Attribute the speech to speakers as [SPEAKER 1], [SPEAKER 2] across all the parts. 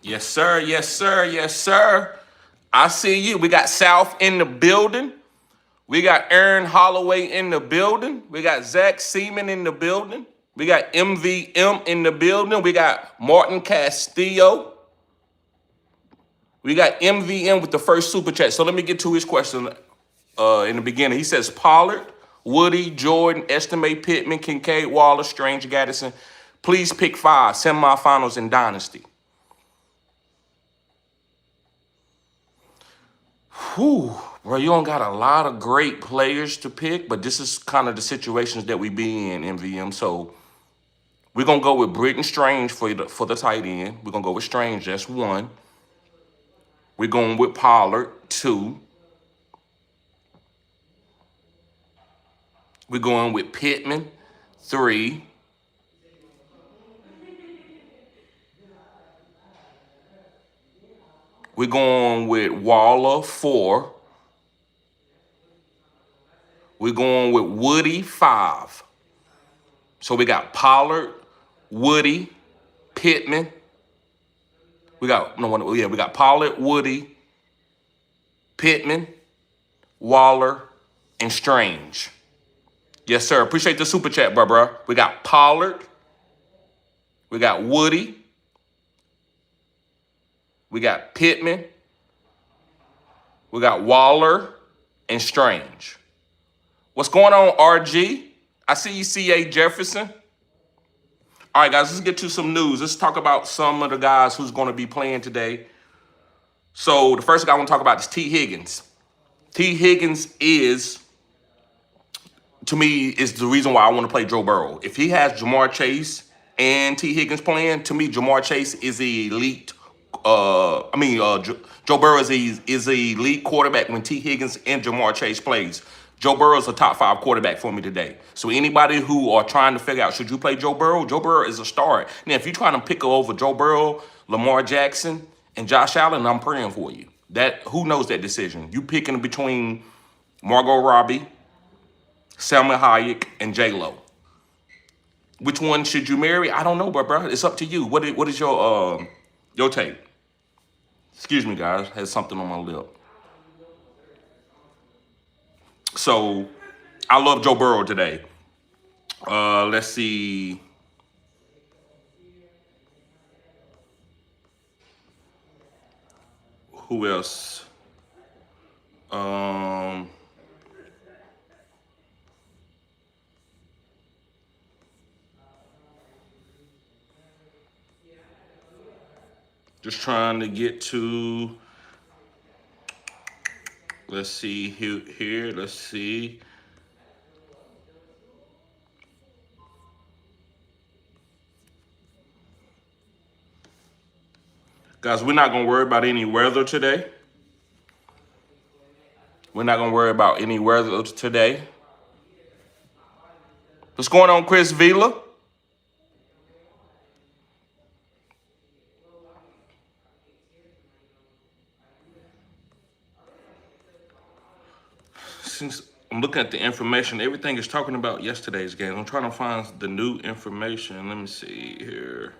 [SPEAKER 1] Yes, sir. Yes, sir. Yes, sir. I see you. We got South in the building. We got Aaron Holloway in the building. We got Zach Seaman in the building. We got MVM in the building. We got Martin Castillo. We got MVM with the first super chat. So let me get to his question in the beginning. He says Pollard, Woody, Jordan, Estimate, Pittman, Kincaid, Waller, Strange, Gaddison. Please pick 5 semifinals in Dynasty. Whew, bro, you don't got a lot of great players to pick, but this is kind of the situations that we be in, MVM. So we're gonna go with Britton Strange for the tight end. We're gonna go with Strange. That's 1. We're going with Pollard, 2. We're going with Pittman, 3. We're going with Waller, 4. We're going with Woody, 5. So we got Pollard, Woody, Pittman. We got Pollard, Woody, Pittman, Waller, and Strange. Yes, sir. Appreciate the super chat, bro. We got Pollard. We got Woody. We got Pittman. We got Waller and Strange. What's going on, RG? I see you, C.A. Jefferson. All right, guys, let's get to some news. Let's talk about some of the guys who's going to be playing today. So the first guy I want to talk about is T. Higgins. T. Higgins is, to me, is the reason why I want to play Joe Burrow. If he has Jamar Chase and T. Higgins playing, to me, Jamar Chase is the elite. Joe Burrow is the elite quarterback when T. Higgins and Jamar Chase plays. Joe Burrow is a top 5 quarterback for me today. So anybody who are trying to figure out, should you play Joe Burrow is a start. Now, if you're trying to pick over Joe Burrow, Lamar Jackson, and Josh Allen, I'm praying for you. Who knows that decision? You picking between Margot Robbie, Salma Hayek, and J-Lo. Which one should you marry? I don't know, bro. It's up to you. What is your take? Excuse me, guys. Had something on my lip. So, I love Joe Burrow today. Let's see. Who else? Just trying to get to. Let's see here. Let's see. Guys, we're not going to worry about any weather today. We're not going to worry about any weather today. What's going on, Chris Vila? Since I'm looking at the information, everything is talking about yesterday's game. I'm trying to find the new information. Let me see here.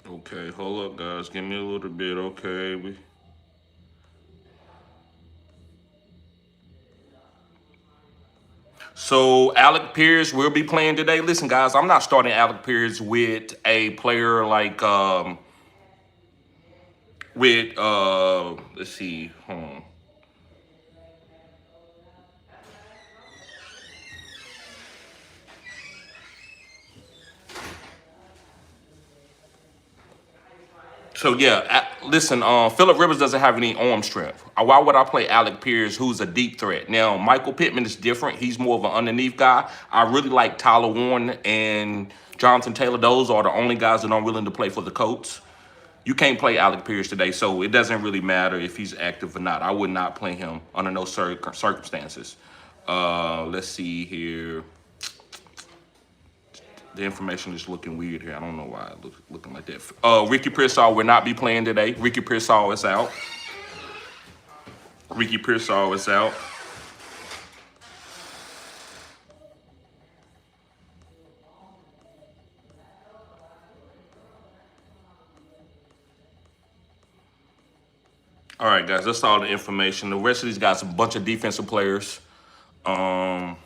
[SPEAKER 1] Okay, hold up, guys. Give me a little bit. Okay, So Alec Pierce will be playing today. Listen, guys, I'm not starting Alec Pierce with a player like let's see, So yeah, listen. Phillip Rivers doesn't have any arm strength. Why would I play Alec Pierce, who's a deep threat? Now, Michael Pittman is different. He's more of an underneath guy. I really like Tyler Warren and Jonathan Taylor. Those are the only guys that I'm willing to play for the Colts. You can't play Alec Pierce today, so it doesn't really matter if he's active or not. I would not play him under no circumstances. Let's see here. The information is looking weird here. I don't know why it's looking like that. Ricky Pearsall will not be playing today. Ricky Pearsall is out. All right, guys, that's all the information. The rest of these guys are a bunch of defensive players. Um,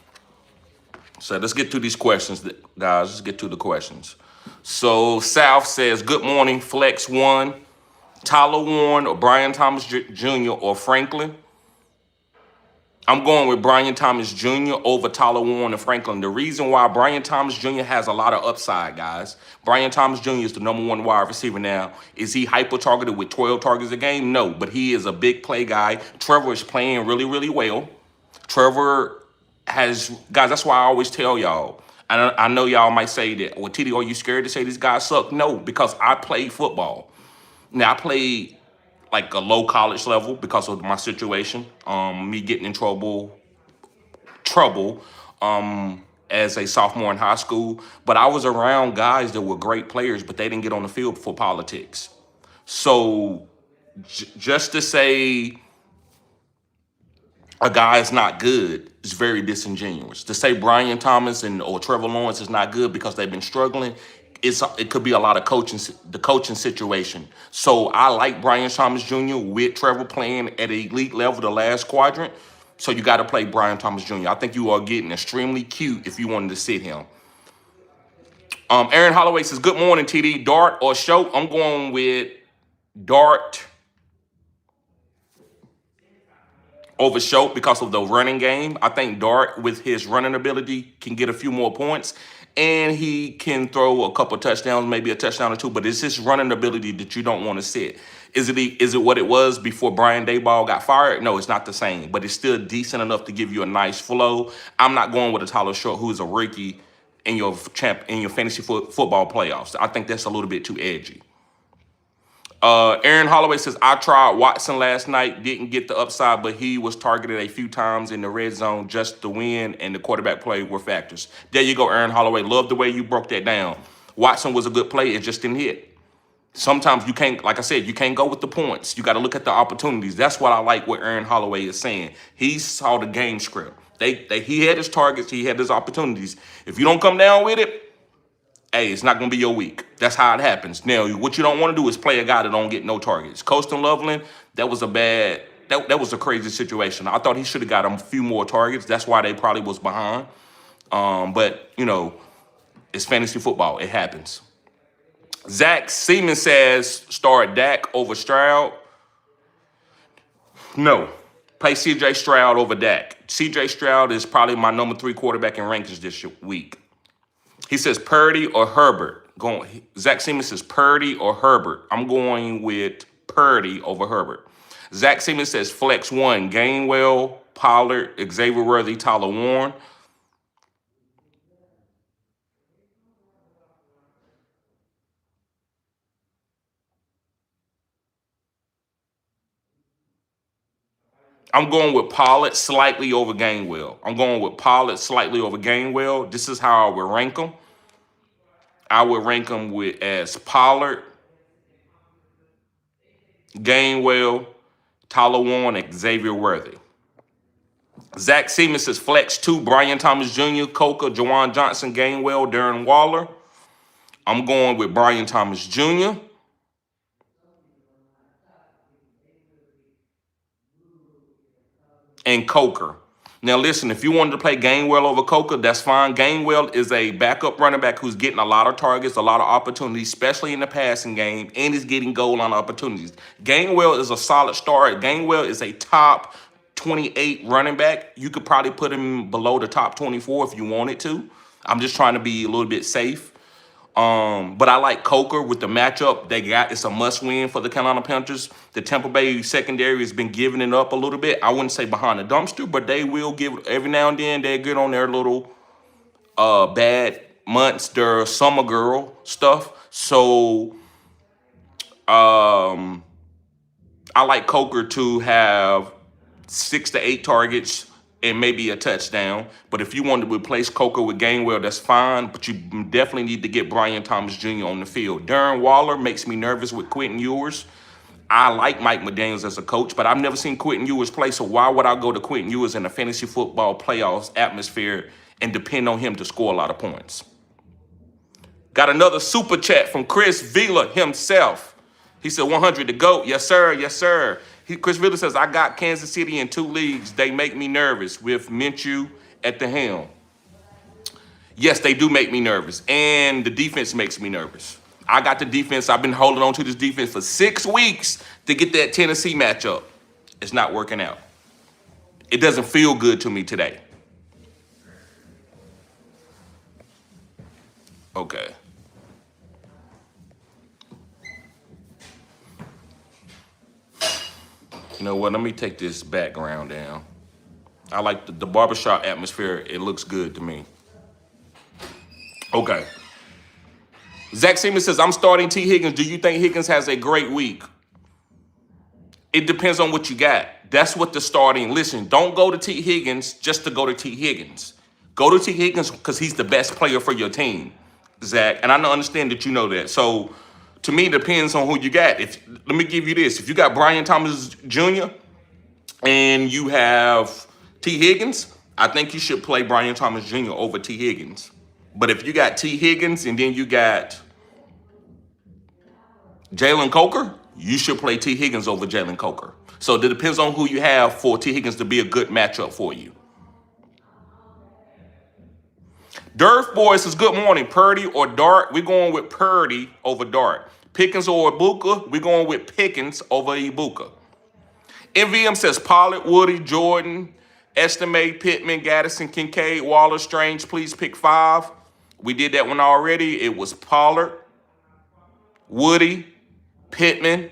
[SPEAKER 1] so let's get to these questions, guys. Let's get to the questions. So South says, good morning, Flex One, Tyler Warren or Brian Thomas Jr. or Franklin. I'm going with Brian Thomas Jr. over Tyler Warren and Franklin. The reason why Brian Thomas Jr. has a lot of upside, guys. Brian Thomas Jr. is the #1 wide receiver now. Is he hyper-targeted with 12 targets a game? No, but he is a big play guy. Trevor is playing really, really well. Trevor has, guys, that's why I always tell y'all. I know y'all might say that, well, TD, are you scared to say these guys suck? No, because I played football. Now, I played like a low college level because of my situation, me getting in trouble as a sophomore in high school. But I was around guys that were great players, but they didn't get on the field for politics. So just to say a guy is not good is very disingenuous. To say Brian Thomas or Trevor Lawrence is not good because they've been struggling, it could be a lot of the coaching situation. So I like Brian Thomas Jr. with Trevor playing at an elite level, the last quadrant. So you got to play Brian Thomas Jr. I think you are getting extremely cute if you wanted to sit him. Aaron Holloway says, good morning, TD. Dart or Show? I'm going with Dart over Show because of the running game. I think Dart, with his running ability, can get a few more points. And he can throw a couple touchdowns, maybe a touchdown or two. But it's his running ability that you don't want to sit. Is it what it was before Brian Daboll got fired? No, it's not the same. But it's still decent enough to give you a nice flow. I'm not going with a Tyler Short, who is a rookie in your fantasy football playoffs. I think that's a little bit too edgy. Aaron Holloway says, I tried Watson last night, didn't get the upside, but he was targeted a few times in the red zone. Just the win and the quarterback play were factors. There you go, Aaron Holloway. Love the way you broke that down. Watson was a good play. It just didn't hit. Sometimes you can't, like I said, you can't go with the points. You got to look at the opportunities. That's what I like what Aaron Holloway is saying. He saw the game script. He had his targets. He had his opportunities. If you don't come down with it, hey, it's not going to be your week. That's how it happens. Now, what you don't want to do is play a guy that don't get no targets. Colston Loveland, that was a crazy situation. I thought he should have got a few more targets. That's why they probably was behind. But, it's fantasy football. It happens. Zach Seaman says, start Dak over Stroud. No. Play C.J. Stroud over Dak. C.J. Stroud is probably my #3 quarterback in rankings this week. He says Purdy or Herbert. Zach Seaman says Purdy or Herbert. I'm going with Purdy over Herbert. Zach Seaman says Flex One, Gainwell, Pollard, Xavier Worthy, Tyler Warren. I'm going with Pollard slightly over Gainwell. This is how I would rank them. I would rank them as Pollard, Gainwell, Tyler Warren, and Xavier Worthy. Zach Seaman says Flex 2, Brian Thomas Jr., Coker, Jawan Johnson, Gainwell, Darren Waller. I'm going with Brian Thomas Jr. and Coker. Now, listen, if you wanted to play Gainwell over Coker, that's fine. Gainwell is a backup running back who's getting a lot of targets, a lot of opportunities, especially in the passing game, and is getting goal line opportunities. Gainwell is a solid start. Gainwell is a top 28 running back. You could probably put him below the top 24 if you wanted to. I'm just trying to be a little bit safe. But I like Coker with the matchup they got. It's a must-win for the Carolina Panthers. The Tampa Bay secondary has been giving it up a little bit. I wouldn't say behind the dumpster, but they will give every now and then. They get on their little bad months, their summer girl stuff. So I like Coker to have 6 to 8 targets and maybe a touchdown. But if you want to replace Coker with Gainwell, that's fine. But you definitely need to get Brian Thomas Jr. on the field. Darren Waller makes me nervous with Quentin Ewers. I like Mike McDaniels as a coach, but I've never seen Quentin Ewers play. So why would I go to Quentin Ewers in a fantasy football playoffs atmosphere and depend on him to score a lot of points? Got another super chat from Chris Vila himself. He said 100 to go. Yes, sir. Yes, sir. Chris Villa says, I got Kansas City in 2 leagues. They make me nervous with Minshew at the helm. Yes, they do make me nervous. And the defense makes me nervous. I got the defense. I've been holding on to this defense for 6 weeks to get that Tennessee matchup. It's not working out. It doesn't feel good to me today. Okay. You know what? Let me take this background down. I like the barbershop atmosphere. It looks good to me. Okay. Zach Seaman says, I'm starting T. Higgins. Do you think Higgins has a great week? It depends on what you got. That's what the starting. Listen, don't go to T. Higgins just to go to T. Higgins. Go to T. Higgins because he's the best player for your team, Zach. And I understand that you know that. So, to me, it depends on who you got. Let me give you this. If you got Brian Thomas Jr. and you have T. Higgins, I think you should play Brian Thomas Jr. over T. Higgins. But if you got T. Higgins and then you got Jalen Coker, you should play T. Higgins over Jalen Coker. So it depends on who you have for T. Higgins to be a good matchup for you. Durf Boy says, good morning. Purdy or Dart? We're going with Purdy over Dart. Pickens or Ibuka? We're going with Pickens over Ibuka. MVM says, Pollard, Woody, Jordan, Estimate, Pittman, Gaddison, Kincaid, Waller, Strange. Please pick 5. We did that one already. It was Pollard, Woody, Pittman,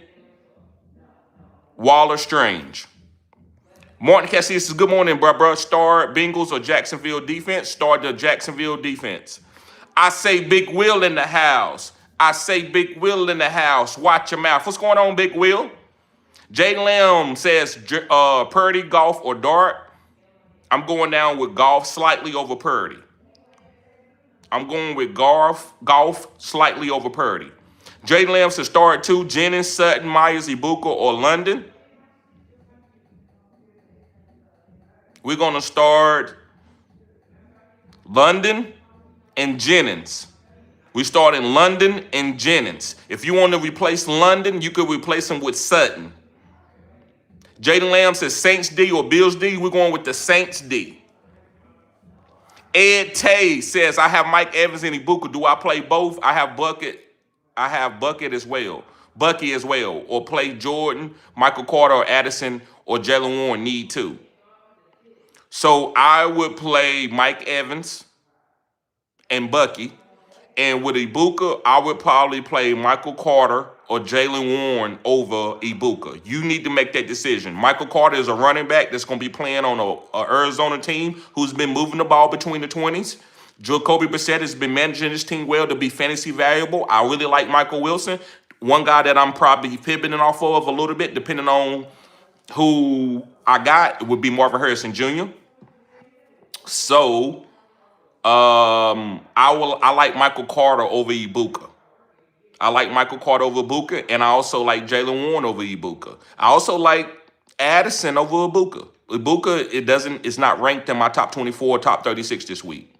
[SPEAKER 1] Waller, Strange. Martin Cassie says, good morning, bro. Start Bengals or Jacksonville defense? Start the Jacksonville defense. I say Big Will in the house. Watch your mouth. What's going on, Big Will? Jay Lamb says Purdy, Goff, or Dart. I'm going down with Goff slightly over Purdy. I'm going with Goff slightly over Purdy. Jay Lamb says start 2, Jennings, Sutton, Myers, Ibuka, or London. We're going to start London and Jennings. We start in London and Jennings. If you want to replace London, you could replace him with Sutton. Jaden Lamb says Saints D or Bills D. We're going with the Saints D. Ed Tay says, I have Mike Evans and Ibuka. Do I play both? I have Bucket as well. Bucky as well. Or play Jordan, Michael Carter, or Addison, or Jalen Warren need to. So I would play Mike Evans and Bucky. And with Ibuka, I would probably play Michael Carter or Jalen Warren over Ibuka. You need to make that decision. Michael Carter is a running back that's going to be playing on a Arizona team who's been moving the ball between the 20s. Jacoby Brissett has been managing his team well to be fantasy valuable. I really like Michael Wilson. One guy that I'm probably pivoting off of a little bit, depending on who I got, would be Marvin Harrison Jr. So I like Michael Carter over Ibuka. and I also like Jalen Warren over Ibuka. I also like Addison over Ibuka. Ibuka, it's not ranked in my top 24, top 36 this week.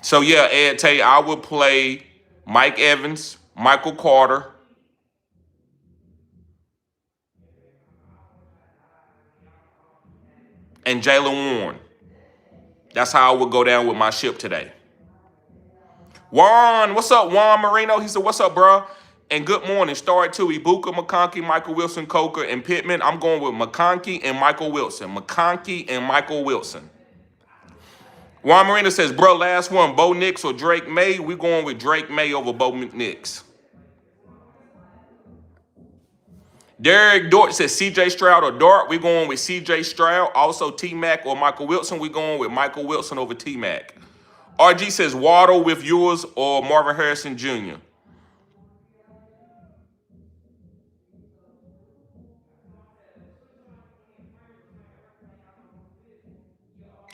[SPEAKER 1] So yeah, Ed Tay, I would play Mike Evans, Michael Carter, and Jalen Warren. That's how I would go down with my ship today. Juan, what's up, Juan Marino? He said, what's up, bro? And good morning. Start 2, Ibuka, McConkey, Michael Wilson, Coker, and Pittman. I'm going with McConkey and Michael Wilson. Juan Marino says, bro, last one, Bo Nix or Drake May? We're going with Drake May over Bo Nix. Derek Dort says C.J. Stroud or Dart. We're going with C.J. Stroud. Also T-Mac or Michael Wilson. We're going with Michael Wilson over T-Mac. RG says Waddle with yours or Marvin Harrison Jr.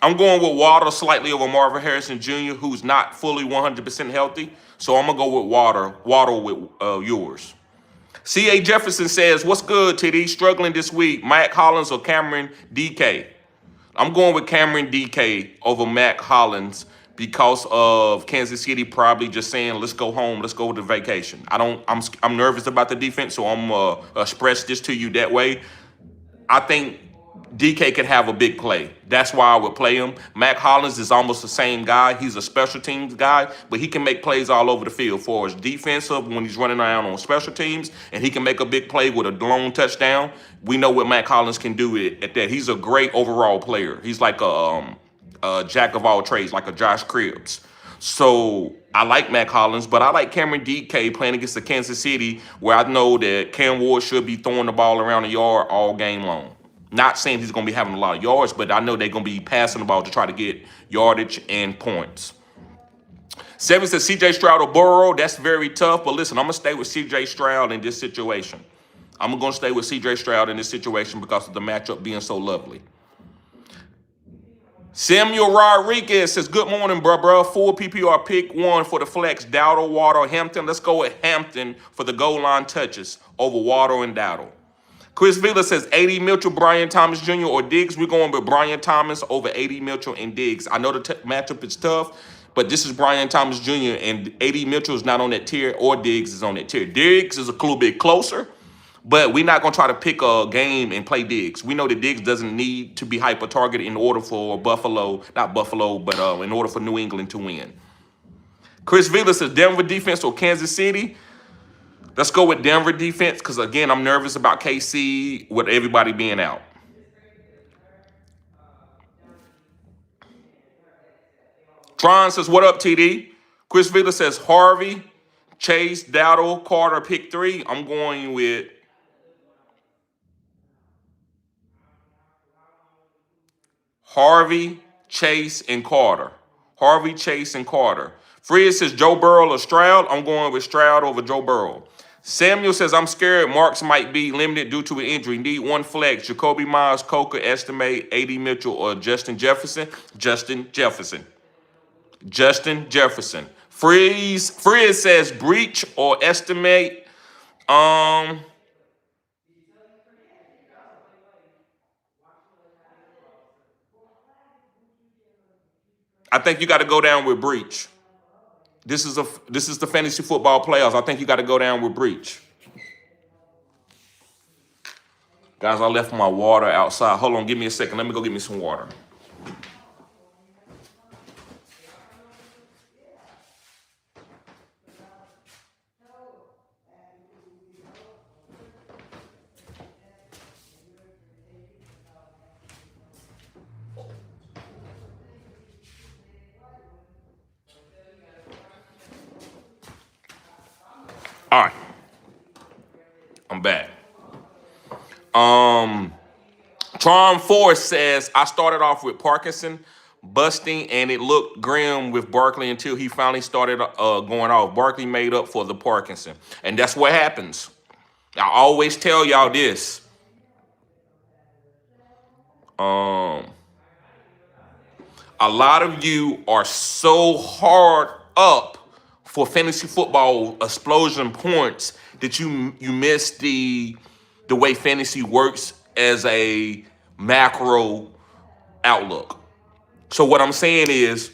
[SPEAKER 1] I'm going with Waddle slightly over Marvin Harrison Jr., who's not fully 100% healthy. So I'm going to go with Waddle with yours. C.A. Jefferson says, what's good, TD? Struggling this week. Mac Hollins or Cameron DK? I'm going with Cameron DK over Mac Hollins because of Kansas City probably just saying, let's go home, let's go to vacation. I'm nervous about the defense, so I'm express this to you that way. I think DK could have a big play. That's why I would play him. Mac Hollins is almost the same guy. He's a special teams guy, but he can make plays all over the field for his defensive when he's running around on special teams, and he can make a big play with a lone touchdown. We know what Mac Hollins can do at that. He's a great overall player. He's like a jack of all trades, like a Josh Cribbs. So I like Mac Hollins, but I like Cameron DK playing against the Kansas City, where I know that Cam Ward should be throwing the ball around the yard all game long. Not saying he's going to be having a lot of yards, but I know they're going to be passing the ball to try to get yardage and points. 7 says CJ Stroud or Burrow. That's very tough, but listen, I'm going to stay with CJ Stroud in this situation. I'm going to stay with CJ Stroud in this situation because of the matchup being so lovely. Samuel Rodriguez says, good morning, bro. Full PPR pick 1 for the flex. Dowdle, Waddle, Hampton. Let's go with Hampton for the goal line touches over Waddle and Dowdle. Chris Villa says, A.D. Mitchell, Brian Thomas Jr. or Diggs. We're going with Brian Thomas over A.D. Mitchell and Diggs. I know the matchup is tough, but this is Brian Thomas Jr. and A.D. Mitchell is not on that tier, or Diggs is on that tier. Diggs is a little bit closer, but we're not going to try to pick a game and play Diggs. We know that Diggs doesn't need to be hyper-targeted in order for in order for New England to win. Chris Villa says, Denver defense or Kansas City. Let's go with Denver defense because, again, I'm nervous about KC with everybody being out. Tron says, what up, TD? Chris Villa says, Harvey, Chase, Dowdle, Carter, pick 3. I'm going with Harvey, Chase, and Carter. Harvey, Chase, and Carter. Fred says, Joe Burrow or Stroud. I'm going with Stroud over Joe Burrow. Samuel says, I'm scared Marks might be limited due to an injury. Need one flex. Jacoby Myers, Coker, Estimate, A.D. Mitchell, or Justin Jefferson. Justin Jefferson. Fred says, Breach or Estimate. I think you got to go down with Breach. This is the fantasy football playoffs. I think you got to go down with Breach. Guys, I left my water outside. Hold on, give me a second. Let me go get me some water. All right. I'm back. Tron Force says, I started off with Parkinson busting, and it looked grim with Barkley until he finally started going off. Barkley made up for the Parkinson. And that's what happens. I always tell y'all this. A lot of you are so hard up for fantasy football explosion points that you miss the way fantasy works as a macro outlook. So what I'm saying is,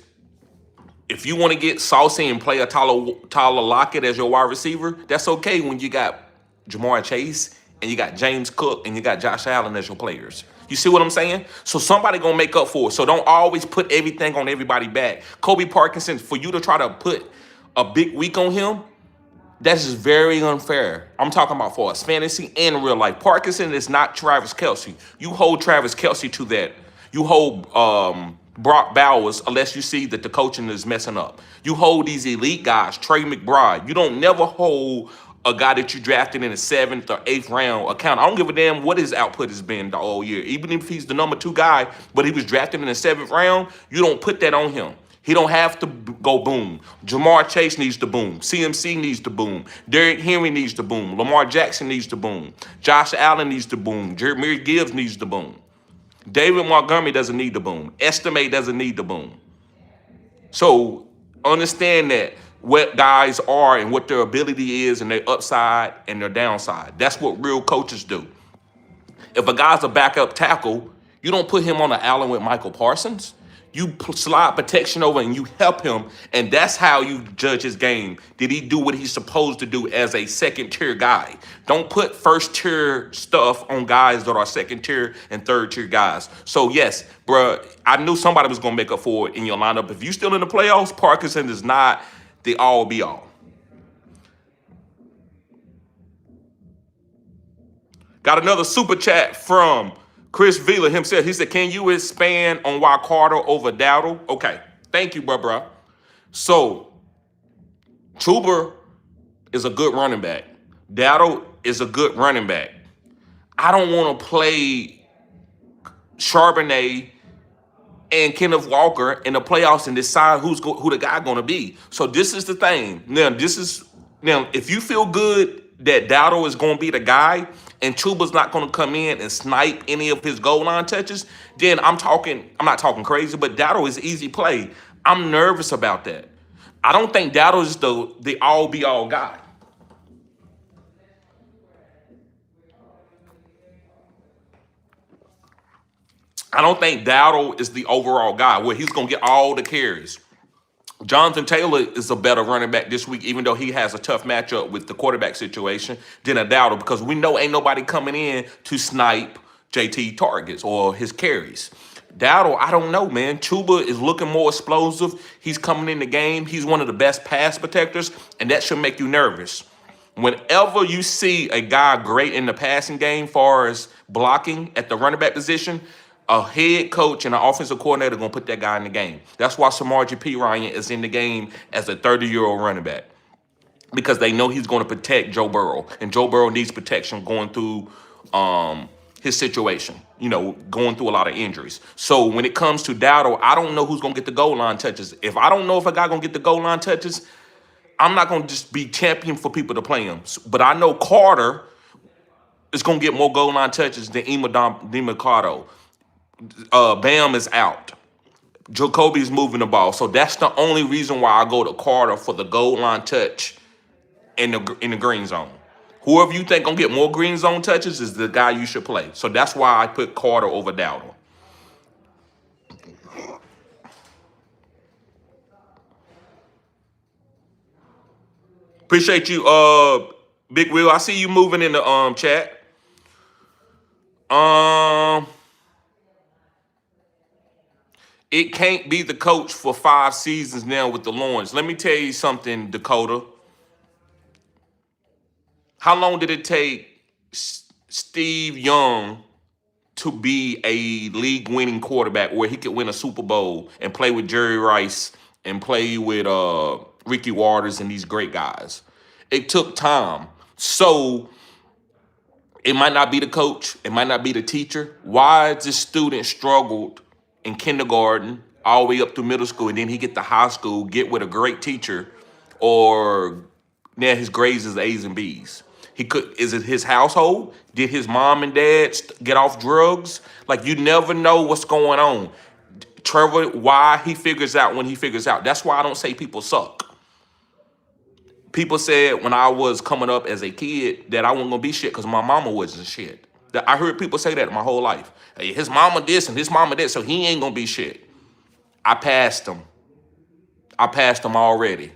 [SPEAKER 1] if you want to get saucy and play a Tyler Lockett as your wide receiver, that's okay when you got Jamar Chase and you got James Cook and you got Josh Allen as your players. You see what I'm saying? So somebody going to make up for it. So don't always put everything on everybody back. Kobe Parkinson, for you to try to put a big week on him, that's just very unfair. I'm talking about for us, fantasy and real life. Parkinson is not Travis Kelce. You hold Travis Kelce to that. You hold Brock Bowers unless you see that the coaching is messing up. You hold these elite guys, Trey McBride. You don't never hold a guy that you drafted in the 7th or 8th round account. I don't give a damn what his output has been the whole year. Even if he's the number 2 guy, but he was drafted in the 7th round, you don't put that on him. He don't have to go boom. Jamar Chase needs to boom. CMC needs to boom. Derrick Henry needs to boom. Lamar Jackson needs to boom. Josh Allen needs to boom. Jahmyr Gibbs needs to boom. David Montgomery doesn't need to boom. Estimate doesn't need to boom. So understand that what guys are and what their ability is and their upside and their downside. That's what real coaches do. If a guy's a backup tackle, you don't put him on an Allen with Michael Parsons. You slide protection over and you help him, and that's how you judge his game. Did he do what he's supposed to do as a second tier guy? Don't put first tier stuff on guys that are second tier and third tier guys. So yes, bruh, I knew somebody was gonna make up for it in your lineup. If you still in the playoffs, Parkinson is not the all be all. Got another super chat from Chris Vila himself. He said, can you expand on why Carter over Dowdle? Okay. Thank you, bro. So, Chuba is a good running back. Dowdle is a good running back. I don't want to play Charbonnet and Kenneth Walker in the playoffs and decide who the guy going to be. So, this is the thing. Now, if you feel good that Dowdle is going to be the guy and Chuba's not going to come in and snipe any of his goal line touches, then I'm not talking crazy, but Dowdle is easy play. I'm nervous about that. I don't think Dowdle is the all-be-all guy. I don't think Dowdle is the overall guy where he's going to get all the carries. Jonathan Taylor is a better running back this week, even though he has a tough matchup with the quarterback situation, than a Dowdle, because we know ain't nobody coming in to snipe JT targets or his carries. Dowdle, I don't know, man. Chuba is looking more explosive. He's coming in the game. He's one of the best pass protectors, and that should make you nervous. Whenever you see a guy great in the passing game, far as blocking at the running back position, a head coach and an offensive coordinator are going to put that guy in the game. That's why Samaje Perine is in the game as a 30-year-old running back, because they know he's going to protect Joe Burrow, and Joe Burrow needs protection going through his situation, going through a lot of injuries. So when it comes to Dowdle, I don't know who's going to get the goal line touches. If I don't know if a guy going to get the goal line touches, I'm not going to just be champion for people to play him. But I know Carter is going to get more goal line touches than Demercado. Bam is out. Jacoby's moving the ball. So that's the only reason why I go to Carter for the goal line touch in the green zone. Whoever you think gonna get more green zone touches is the guy you should play. So that's why I put Carter over Dowdle. Appreciate you, Big Will. I see you moving in the chat. It can't be the coach for 5 seasons now with the Lawrence. Let me tell you something, Dakota. How long did it take Steve Young to be a league-winning quarterback where he could win a Super Bowl and play with Jerry Rice and play with Ricky Waters and these great guys? It took time. So it might not be the coach. It might not be the teacher. Why this student struggled in kindergarten all the way up through middle school, and then he get to high school, get with a great teacher, or now his grades is A's and B's? Is it his household? Did his mom and dad get off drugs? Like, you never know what's going on. Trevor, why he figures out when he figures out. That's why I don't say people suck. People said when I was coming up as a kid that I wasn't gonna be shit because my mama wasn't shit. I heard people say that my whole life. Hey, his mama this and his mama that, so he ain't gonna be shit. I passed him. Already.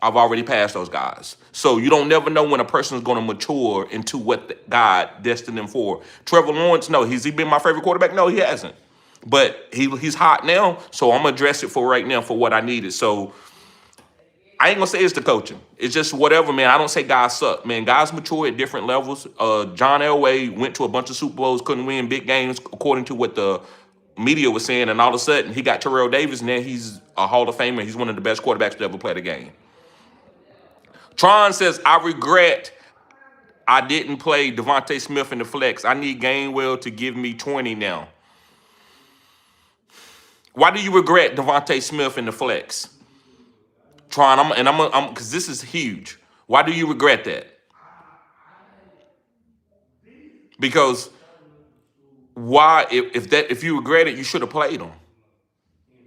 [SPEAKER 1] I've already passed those guys. So you don't never know when a person is going to mature into what God destined them for. Trevor Lawrence, no. Has he been my favorite quarterback? No, he hasn't. But he's hot now, so I'm going to address it for right now for what I needed. So I ain't going to say it's the coaching. It's just whatever, man. I don't say guys suck, man. Guys mature at different levels. John Elway went to a bunch of Super Bowls, couldn't win big games according to what the media was saying, and all of a sudden he got Terrell Davis, and now he's a Hall of Famer. He's one of the best quarterbacks to ever play the game. Tron says, I regret I didn't play Devontae Smith in the flex. I need Gainwell to give me 20 now. Why do you regret Devontae Smith in the flex? Tron, because this is huge. Why do you regret that? Because why, if you regret it, you should have played him.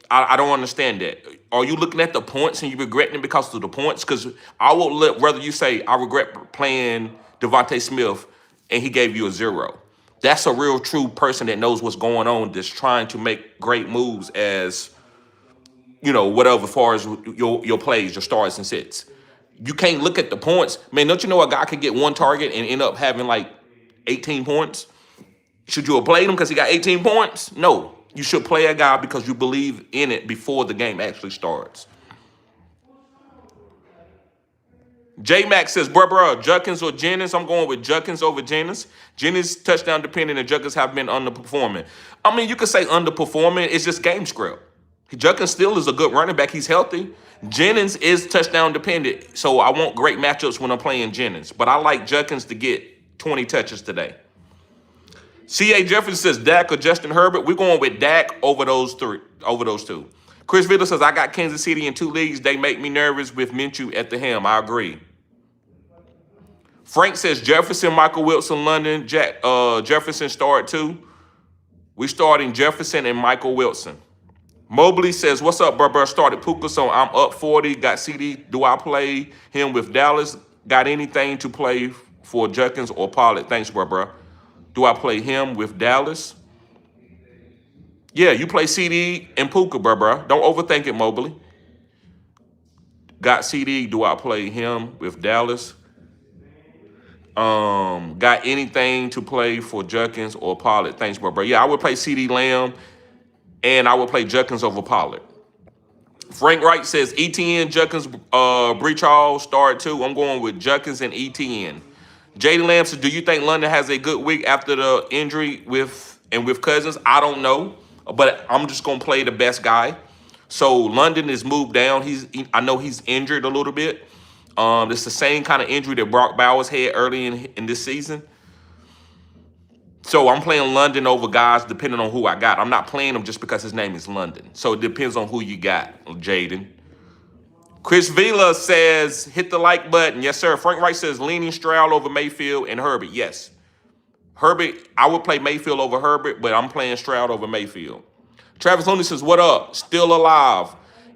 [SPEAKER 1] I don't understand that. Are you looking at the points and you regretting it because of the points? Because I would rather you say, I regret playing Devontae Smith and he gave you a 0. That's a real true person that knows what's going on, that's trying to make great moves as, whatever, as far as your plays, your starts and sits. You can't look at the points. Man, don't you know a guy could get one target and end up having like 18 points? Should you have played him because he got 18 points? No. You should play a guy because you believe in it before the game actually starts. J Max says, bruh, Judkins or Jennings? I'm going with Judkins over Jennings. Jennings touchdown dependent and Judkins have been underperforming. I mean, you could say underperforming. It's just game script. Judkins still is a good running back. He's healthy. Jennings is touchdown dependent, so I want great matchups when I'm playing Jennings. But I like Judkins to get 20 touches today. C.A. Jefferson says Dak or Justin Herbert. We're going with Dak over those two. Chris Villa says, I got Kansas City in 2 leagues. They make me nervous with Minshew at the helm. I agree. Frank says Jefferson, Michael Wilson, London. Jefferson start too. We starting Jefferson and Michael Wilson. Mobley says, what's up, bro? Started Puka, so I'm up 40. Got CD. Do I play him with Dallas? Got anything to play for Judkins or Pollard? Thanks, bro. Do I play him with Dallas? Yeah, you play CD and Puka, bro. Don't overthink it, Mobley. Got CD. Do I play him with Dallas? Got anything to play for Judkins or Pollard? Thanks, bro. Yeah, I would play CD Lamb, and I would play Judkins over Pollard. Frank Wright says ETN, Judkins, Breach Hall, start too. I'm going with Judkins and ETN. Jaden Lamb says, do you think London has a good week after the injury with Cousins? I don't know, but I'm just going to play the best guy. So London is moved down. I know he's injured a little bit. It's the same kind of injury that Brock Bowers had early in this season. So I'm playing London over guys depending on who I got. I'm not playing him just because his name is London. So it depends on who you got, Jaden. Chris Villa says, hit the like button. Yes, sir. Frank Wright says, leaning Stroud over Mayfield and Herbert. Yes. Herbert, I would play Mayfield over Herbert, but I'm playing Stroud over Mayfield. Travis Looney says, what up? Still alive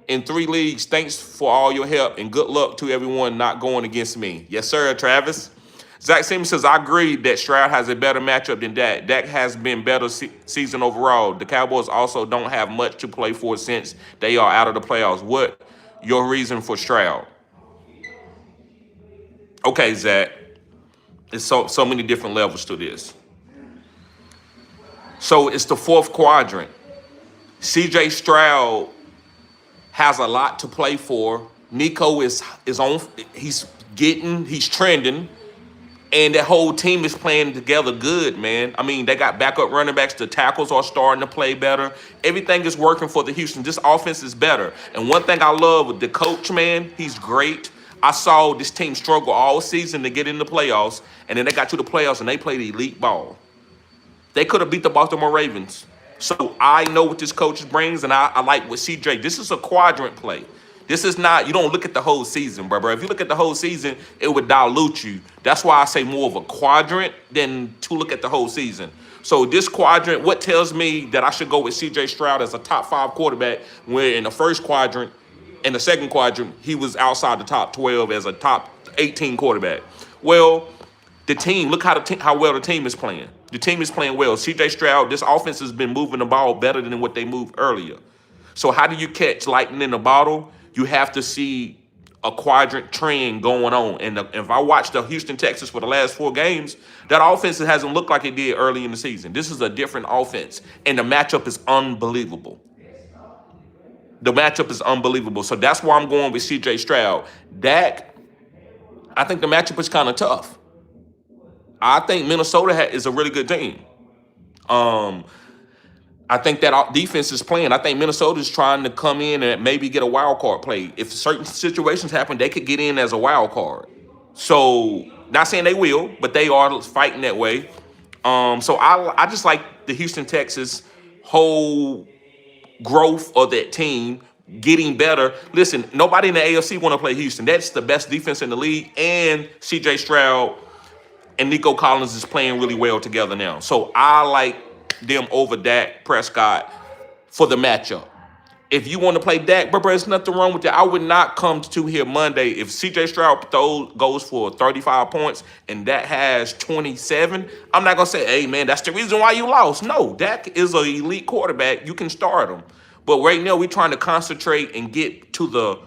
[SPEAKER 1] in 3 leagues. Thanks for all your help and good luck to everyone not going against me. Yes, sir, Travis. Zach Simmons says, I agree that Stroud has a better matchup than Dak. Dak has been better season overall. The Cowboys also don't have much to play for since they are out of the playoffs. What your reason for Stroud? Okay, Zach. There's so many different levels to this. So it's the 4th quadrant. C.J. Stroud has a lot to play for. Nico is on. He's trending. And that whole team is playing together good, man. I mean, they got backup running backs. The tackles are starting to play better. Everything is working for the Houston. This offense is better. And one thing I love with the coach, man, he's great. I saw this team struggle all season to get in the playoffs. And then they got to the playoffs and they played elite ball. They could have beat the Baltimore Ravens. So I know what this coach brings, and I like what CJ. This is a quadrant play. This is not, you don't look at the whole season, bro. If you look at the whole season, it would dilute you. That's why I say more of a quadrant than to look at the whole season. So this quadrant, what tells me that I should go with C.J. Stroud as a top 5 quarterback, where in the first quadrant, in the second quadrant, he was outside the top 12 as a top 18 quarterback. Well, the team, look how well the team is playing. The team is playing well. C.J. Stroud, this offense has been moving the ball better than what they moved earlier. So how do you catch lightning in a bottle? You have to see a quadrant trend going on. And if I watch the Houston Texans for the last 4 games, that offense hasn't looked like it did early in the season. This is a different offense, and the matchup is unbelievable. The matchup is unbelievable. So that's why I'm going with C.J. Stroud. Dak, I think the matchup is kind of tough. I think Minnesota is a really good team. I think that defense is playing. I think Minnesota is trying to come in and maybe get a wild card play. If certain situations happen, they could get in as a wild card. So, not saying they will, but they are fighting that way. So I just like the Houston Texans whole growth of that team getting better. Listen, nobody in the AFC want to play Houston. That's the best defense in the league, and C.J. Stroud and Nico Collins is playing really well together now. So I like them over Dak Prescott for the matchup. If you want to play Dak, bro, there's nothing wrong with that. I would not come to here Monday if CJ Stroud goes for 35 points and Dak has 27. I'm not going to say, hey, man, that's the reason why you lost. No, Dak is an elite quarterback. You can start him. But right now, we're trying to concentrate and get to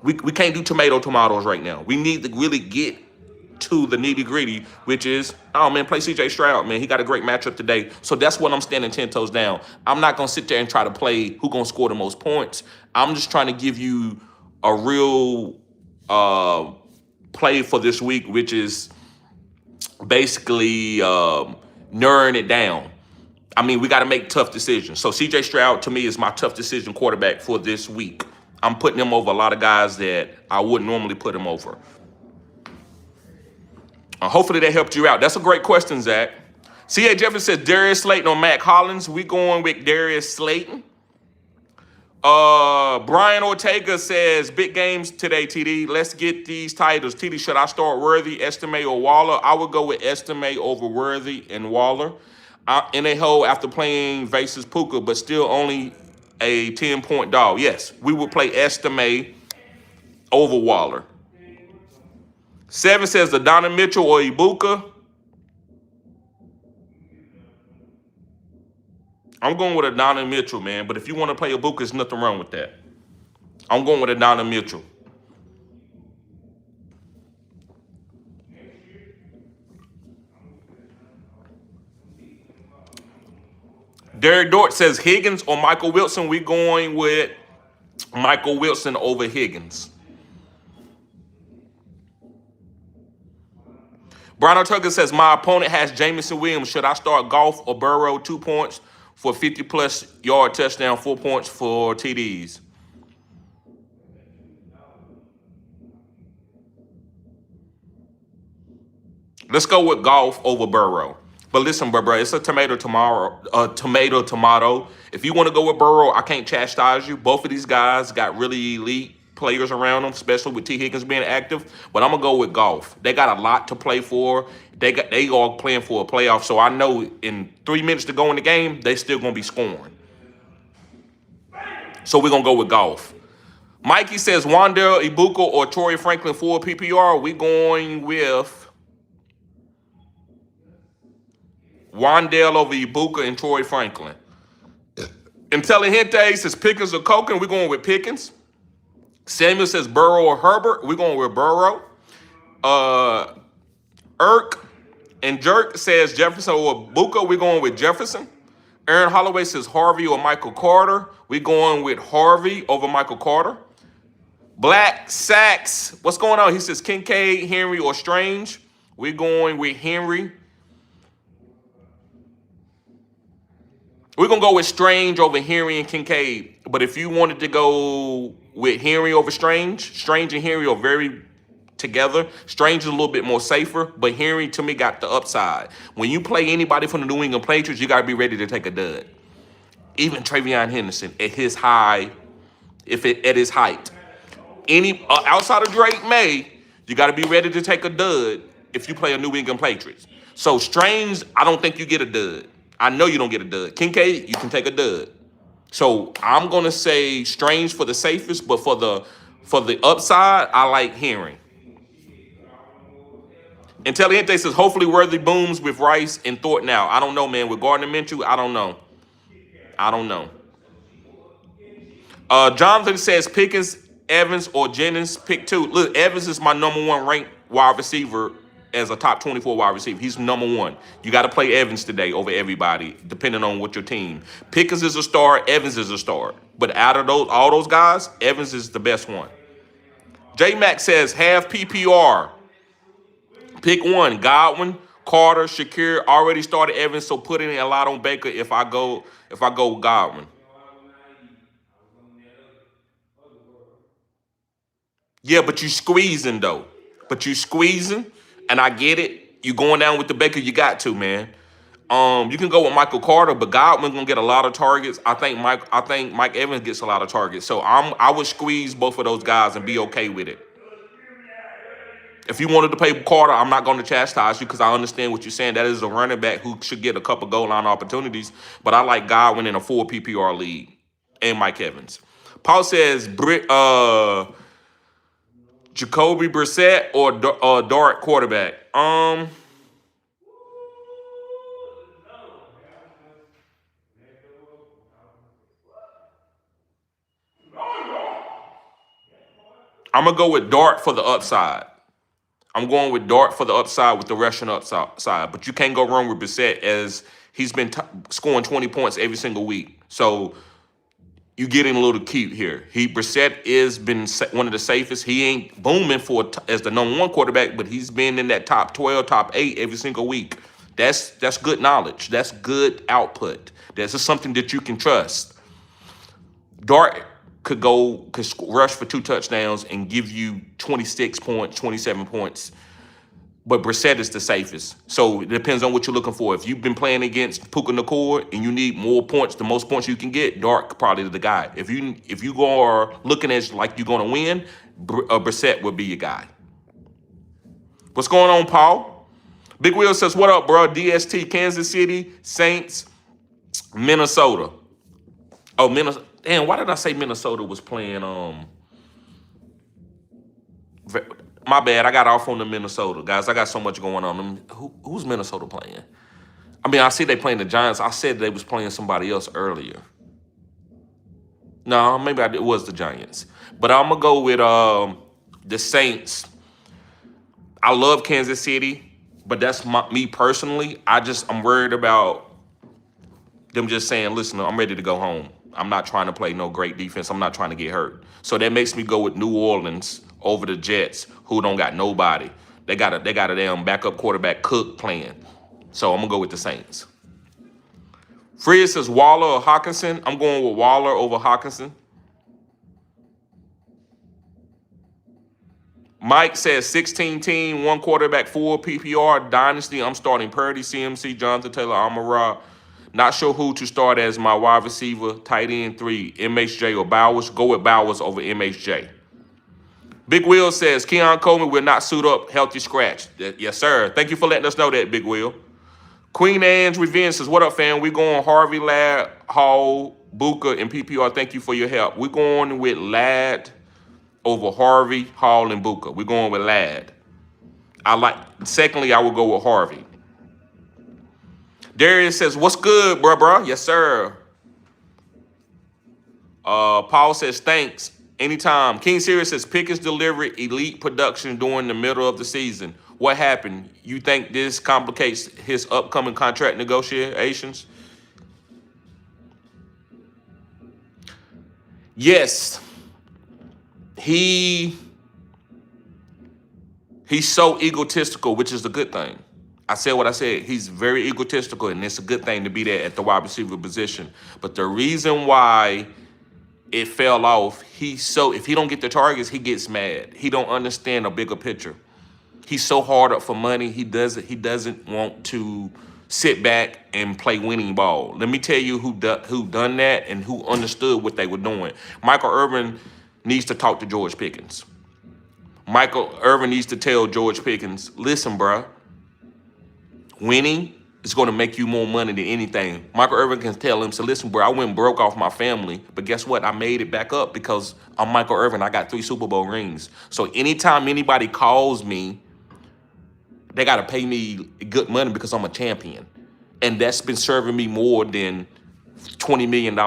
[SPEAKER 1] we can't do tomatoes right now. We need to really get to the nitty gritty, which is, oh man, play CJ Stroud, man. He got a great matchup today. So that's what I'm standing 10 toes down. I'm not going to sit there and try to play who going to score the most points. I'm just trying to give you a real play for this week, which is basically narrowing it down. I mean, we got to make tough decisions. So CJ Stroud, to me, is my tough decision quarterback for this week. I'm putting him over a lot of guys that I wouldn't normally put him over. Hopefully that helped you out. That's a great question, Zach. C.A. Jefferson says Darius Slayton or Mac Hollins. We going with Darius Slayton. Brian Ortega says big games today, TD. Let's get these titles. TD, should I start Worthy, Estime, or Waller? I would go with Estime over Worthy and Waller. In a hole after playing versus Puka, but still only a 10-point dog. Yes, we would play Estime over Waller. 7 says the Donovan Mitchell or Ibuka. I'm going with a Donovan Mitchell, man. But if you want to play Ibuka, there's nothing wrong with that. I'm going with a Donovan Mitchell. Derek Dort says Higgins or Michael Wilson. We're going with Michael Wilson over Higgins. Brian Tugger says, my opponent has Jamison Williams. Should I start Goff or Burrow? 2 points for 50-plus yard touchdown, 4 points for TDs. Let's go with Goff over Burrow. But listen, bro, it's a tomato. If you want to go with Burrow, I can't chastise you. Both of these guys got really elite players around them, especially with T. Higgins being active. But I'm gonna go with Goff. They got a lot to play for. They all playing for a playoff. So I know in 3 minutes to go in the game, they still gonna be scoring. So we're gonna go with Goff. Mikey says Wandale, Ibuka, or Torrey Franklin for PPR. We going with Wandale over Ibuka and Torrey Franklin. Intelligente says Pickens or Coken. We're going with Pickens. Samuel says Burrow or Herbert. We're going with Burrow. Irk and Jerk says Jefferson or Buka. We're going with Jefferson. Aaron Holloway says Harvey or Michael Carter. We're going with Harvey over Michael Carter. Black Sacks, what's going on? He says Kincaid, Henry, or Strange. We're going with Henry. We're going to go with Strange over Henry and Kincaid. But if you wanted to go with Henry over Strange and Henry are very together. Strange is a little bit more safer, but Henry, to me, got the upside. When you play anybody from the New England Patriots, you got to be ready to take a dud. Even Travion Henderson at his high, at his height. Outside of Drake May, you got to be ready to take a dud if you play a New England Patriots. So Strange, I don't think you get a dud. I know you don't get a dud. Kincaid, you can take a dud. So I'm gonna say Strange for the safest, but for the upside, I like Henry. Intelligente says hopefully Worthy booms with Rice and Thornton out. I don't know, man. With Gardner Minshew, I don't know. Jonathan says Pickens, Evans, or Jennings. Pick 2. Look, Evans is my number 1 ranked wide receiver as a top 24 wide receiver. He's number 1. You got to play Evans today over everybody, depending on what your team. Pickens is a star. Evans is a star. But out of all those guys, Evans is the best one. J-Mac says half PPR. Pick 1. Godwin, Carter, Shakir. Already started Evans, so put in a lot on Baker if I go Godwin. Yeah, but you squeezing though. And I get it. You going down with the Baker, you got to, man. You can go with Michael Carter, but Godwin's gonna get a lot of targets. I think Mike Evans gets a lot of targets. So I would squeeze both of those guys and be okay with it. If you wanted to play Carter, I'm not going to chastise you because I understand what you're saying. That is a running back who should get a couple goal line opportunities. But I like Godwin in a 4 PPR league and Mike Evans. Paul says Jacoby Brissett or Dart quarterback. I'm gonna go with Dart for the upside. I'm going with Dart for the upside with the Russian upside. But you can't go wrong with Brissett as he's been scoring 20 points every single week. So you getting a little cute here. Brissett is been one of the safest. He ain't booming as the number one quarterback, but he's been in that top 12, top 8 every single week. That's good knowledge. That's good output. This is something that you can trust. Dart could rush for 2 touchdowns and give you 26 points, 27 points. But Brissett is the safest. So it depends on what you're looking for. If you've been playing against Puka Nacua and you need more points, the most points you can get, Dart probably the guy. If you are looking at like you're going to win, Brissett will be your guy. What's going on, Paul? Big Will says, what up, bro? DST, Kansas City, Saints, Minnesota. Oh, Minnesota. Damn, why did I say Minnesota was playing? My bad. I got off on the Minnesota guys. I got so much going on. Who's Minnesota playing? I mean, I see they playing the Giants. I said they was playing somebody else earlier. No, maybe it was the Giants. But I'm gonna go with the Saints. I love Kansas City, but that's me personally. I'm worried about them just saying, listen, I'm ready to go home. I'm not trying to play no great defense. I'm not trying to get hurt. So that makes me go with New Orleans over the Jets, who don't got nobody. They got a damn backup quarterback Cook playing. So I'm gonna go with the Saints. Fred says Waller or Hawkinson. I'm going with Waller over Hawkinson. Mike says 16 team, 1 quarterback, 4 PPR dynasty. I'm starting Purdy, CMC, Jonathan Taylor, Amon-Ra. Not sure who to start as my wide receiver, tight end 3, MHJ or Bowers. Go with Bowers over MHJ. Big Will says, Keon Coleman will not suit up, healthy scratch. Yes, sir. Thank you for letting us know that, Big Will. Queen Anne's Revenge says, what up, fam? We going Harvey, Ladd, Hall, Booker, and PPR. Thank you for your help. We're going with Ladd over Harvey, Hall, and Booker. We're going with Ladd. Secondly, I will go with Harvey. Darius says, what's good, bruh? Yes, sir. Paul says, thanks. Anytime. King Sirius says, Pickens delivered elite production during the middle of the season. What happened? You think this complicates his upcoming contract negotiations? Yes. He's so egotistical, which is a good thing. I said what I said. He's very egotistical, and it's a good thing to be there at the wide receiver position. But the reason why it fell off, if he don't get the targets, he gets mad. He don't understand a bigger picture. He's so hard up for money. He doesn't want to sit back and play winning ball. Let me tell you who done that and who understood what they were doing. Michael Irvin needs to talk to George Pickens. Michael Irvin needs to tell George Pickens, listen, bruh, winning is going to make you more money than anything. Michael Irvin can tell him, so listen, bro, I went broke off my family, but guess what? I made it back up because I'm Michael Irvin. I got 3 Super Bowl rings. So anytime anybody calls me, they got to pay me good money because I'm a champion. And that's been serving me more than $20 million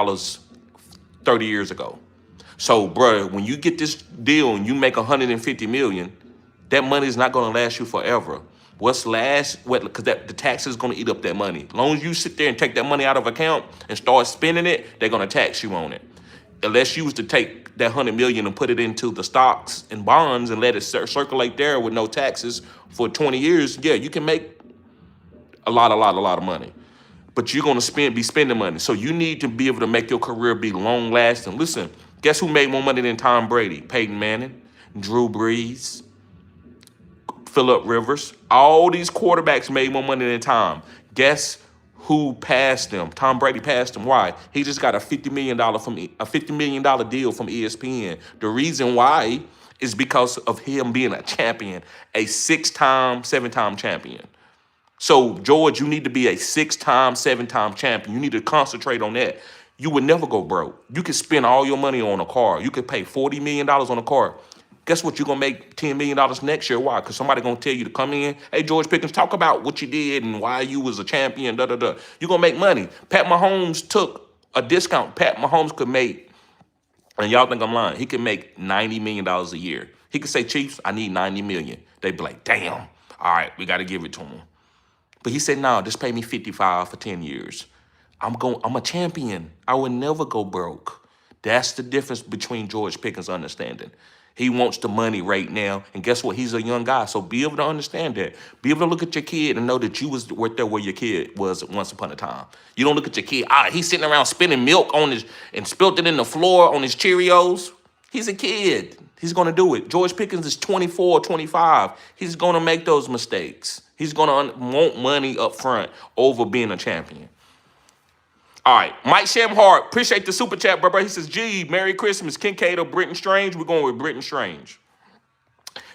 [SPEAKER 1] 30 years ago. So, bro, when you get this deal and you make $150 million, that money is not going to last you forever. Because the tax is going to eat up that money. As long as you sit there and take that money out of account and start spending it, they're going to tax you on it. Unless you was to take that $100 million and put it into the stocks and bonds and let it circulate there with no taxes for 20 years, yeah, you can make a lot of money. But you're going to be spending money. So you need to be able to make your career be long lasting. Listen, guess who made more money than Tom Brady? Peyton Manning, Drew Brees, Phillip Rivers. All these quarterbacks made more money than Tom. Guess who passed them? Tom Brady passed them. Why? He just got a $50 million deal from ESPN. The reason why is because of him being a champion, a 6-time, 7-time champion. So, George, you need to be a 6-time, 7-time champion. You need to concentrate on that. You would never go broke. You could spend all your money on a car. You could pay $40 million on a car. Guess what? You're going to make $10 million next year. Why? Because somebody going to tell you to come in. Hey, George Pickens, talk about what you did and why you was a champion, da-da-da. You're going to make money. Pat Mahomes took a discount. Pat Mahomes could make, and y'all think I'm lying, he could make $90 million a year. He could say, Chiefs, I need $90 million. They'd be like, damn. All right, we got to give it to him. But he said, no, just pay me 55 for 10 years. I'm a champion. I will never go broke. That's the difference between George Pickens' understanding. He wants the money right now. And guess what? He's a young guy. So be able to understand that. Be able to look at your kid and know that you was right there where your kid was once upon a time. You don't look at your kid, he's sitting around spilling milk on his and spilled it in the floor on his Cheerios. He's a kid. He's going to do it. George Pickens is 24, 25. He's going to make those mistakes. He's going to want money up front over being a champion. All right, Mike Shamhart, appreciate the super chat, brother. He says, gee, Merry Christmas, Kincaid or Britton Strange? We're going with Britton Strange.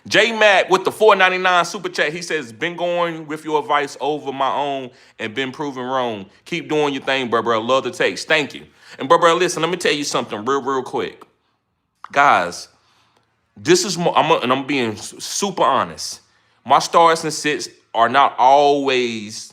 [SPEAKER 1] J Mac with the $4.99 super chat. He says, been going with your advice over my own and been proven wrong. Keep doing your thing, brother. Love the takes. Thank you. And brother, listen, let me tell you something real quick. Guys, this is more, I'm being super honest. My stars and sits are not always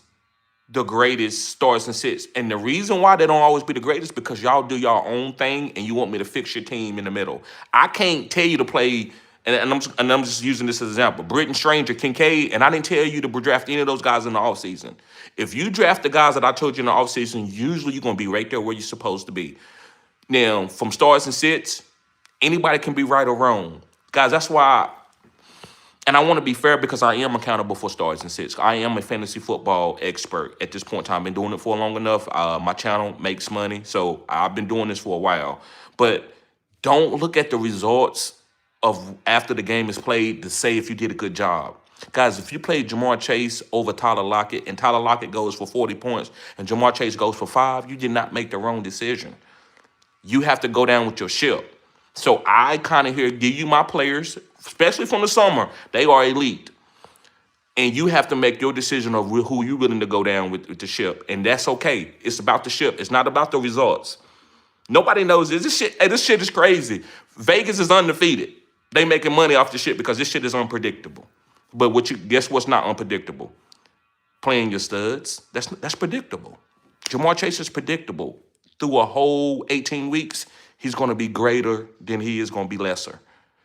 [SPEAKER 1] the greatest stars and sits. And the reason why they don't always be the greatest because y'all do your own thing and you want me to fix your team in the middle. I can't tell you to play, and I'm just using this as an example, Britton Strange or Kincaid, and I didn't tell you to draft any of those guys in the offseason. If you draft the guys that I told you in the offseason, usually you're going to be right there where you're supposed to be. Now, from stars and sits, anybody can be right or wrong. Guys, that's why, and I want to be fair because I am accountable for stars and sits. I am a fantasy football expert at this point in time. I've been doing it for long enough. My channel makes money, so I've been doing this for a while. But don't look at the results of after the game is played to say if you did a good job. Guys, if you played Jamar Chase over Tyler Lockett and Tyler Lockett goes for 40 points and Jamar Chase goes for 5, you did not make the wrong decision. You have to go down with your ship. So I kind of here give you my players, especially from the summer. They are elite. And you have to make your decision of who you're willing to go down with the ship. And that's okay. It's about the ship. It's not about the results. Nobody knows this. This shit is crazy. Vegas is undefeated. They making money off the shit because this shit is unpredictable. But guess what's not unpredictable? Playing your studs. That's predictable. Jamar Chase is predictable. Through a whole 18 weeks, he's going to be greater than he is going to be lesser.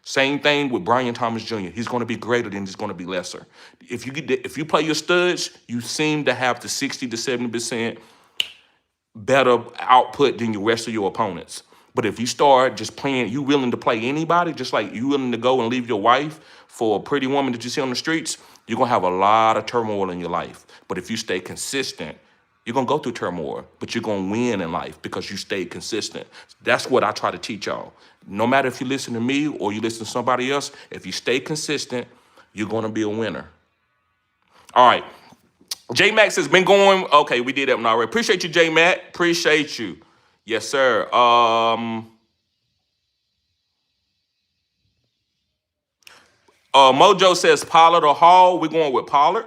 [SPEAKER 1] Same thing with Brian Thomas Jr. He's going to be greater than he's going to be lesser. If you play your studs, you seem to have the 60 to 70% better output than the rest of your opponents. But if you start just playing, you willing to play anybody, just like you willing to go and leave your wife for a pretty woman that you see on the streets, you're going to have a lot of turmoil in your life. But if you stay consistent, you're going to go through turmoil, but you're going to win in life because you stay consistent. That's what I try to teach y'all. No matter if you listen to me or you listen to somebody else, if you stay consistent, you're going to be a winner. All right. J-Max has been going. Okay, we did that one already. Appreciate you, J-Max. Appreciate you. Yes, sir. Mojo says Pollard or Hall. We're going with Pollard.